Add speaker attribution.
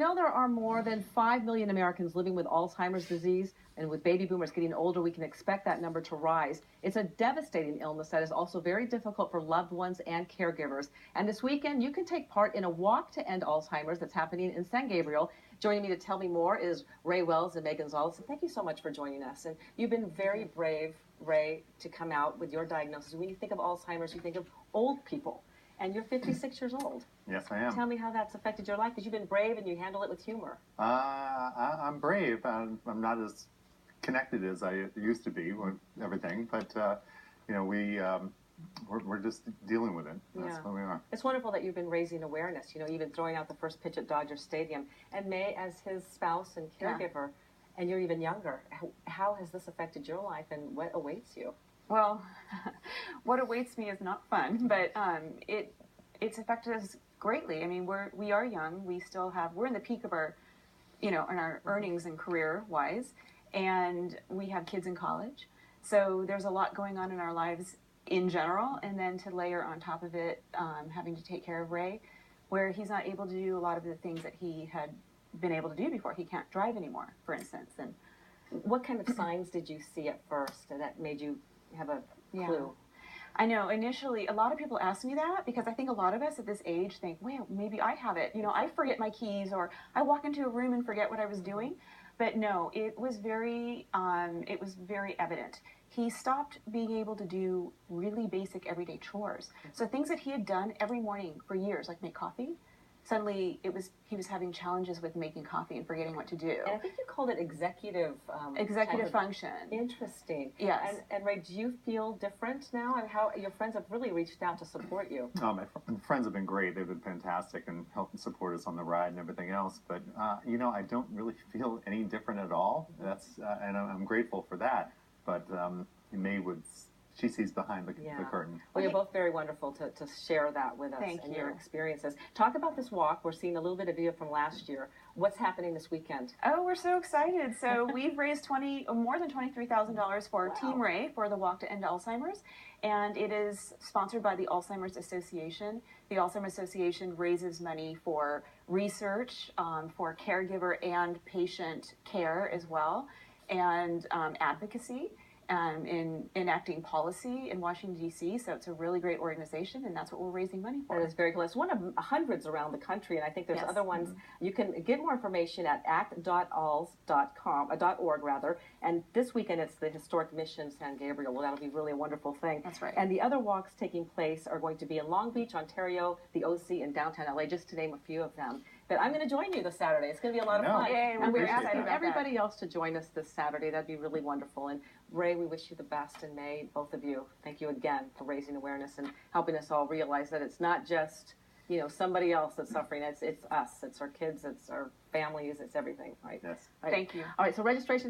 Speaker 1: know there are more than 5 million Americans living with Alzheimer's disease, and with baby boomers getting older, we can expect that number to rise. It's a devastating illness that is also very difficult for loved ones and caregivers. And this weekend, you can take part in a walk to end Alzheimer's that's happening in San Gabriel. Joining me to tell me more is Ray Wells and Gonzalez. And thank you so much for joining us. And you've been very brave, Ray, to come out with your diagnosis. When you think of Alzheimer's, you think of old people. And you're 56 years old.
Speaker 2: Yes, I am.
Speaker 1: Tell me how that's affected your life, because you've been brave and you handle it with humor.
Speaker 2: I'm brave. I'm not as connected as I used to be with everything, but you know, we're just dealing with it. That's what we are.
Speaker 1: It's wonderful that you've been raising awareness. You know, even throwing out the first pitch at Dodger Stadium, and May as his spouse and caregiver, and you're even younger. How has this affected your life, and what awaits you?
Speaker 3: Well, what awaits me is not fun, but it's affected us greatly. I mean, we are young. We're in the peak of our, in our earnings and career-wise, and we have kids in college. So there's a lot going on in our lives in general, and then to layer on top of it, having to take care of Ray, where he's not able to do a lot of the things that he had been able to do before. He can't drive anymore, for instance. And
Speaker 1: what kind of signs did you see at first that made you have a clue?
Speaker 3: I know, initially, a lot of people ask me that, because I think a lot of us at this age think, well, maybe I have it. I forget my keys, or I walk into a room and forget what I was doing. But no, it was very evident. He stopped being able to do really basic everyday chores. So things that he had done every morning for years, like make coffee, suddenly he was having challenges with making coffee and forgetting what to do.
Speaker 1: And I think you called it executive
Speaker 3: function.
Speaker 1: Interesting.
Speaker 3: Yes.
Speaker 1: And Ray, do you feel different now? And how your friends have really reached out to support you?
Speaker 2: My friends have been great. They've been fantastic and helped support us on the ride and everything else. But I don't really feel any different at all. And I'm grateful for that. But May she sees behind the curtain.
Speaker 1: Well, you're both very wonderful to share that with us.
Speaker 3: Thank you.
Speaker 1: Your experiences. Talk about this walk. We're seeing a little bit of you from last year. What's happening this weekend?
Speaker 3: Oh, we're so excited. So we've raised more than $23,000 for Team Ray for the Walk to End Alzheimer's. And it is sponsored by the Alzheimer's Association. The Alzheimer's Association raises money for research, for caregiver and patient care as well, and advocacy. In enacting policy in Washington, D.C., so it's a really great organization, and that's what we're raising money for.
Speaker 1: That is very cool. It's one of hundreds around the country, and I think there's other ones. You can get more information at act.alz.org, and this weekend it's the Historic Mission San Gabriel. Well, that'll be really a wonderful thing.
Speaker 3: That's right.
Speaker 1: And the other walks taking place are going to be in Long Beach, Ontario, the OC, and downtown LA, just to name a few of them. But I'm going to join you this Saturday. It's going to be a lot of fun.
Speaker 3: Yay,
Speaker 1: and we're asking
Speaker 3: about
Speaker 1: everybody else to join us this Saturday. That'd be really wonderful. And Ray, we wish you the best in May, both of you. Thank you again for raising awareness and helping us all realize that it's not just, somebody else that's suffering. It's us. It's our kids. It's our families. It's everything, right?
Speaker 2: Yes.
Speaker 1: Right.
Speaker 3: Thank you.
Speaker 1: All right, so registration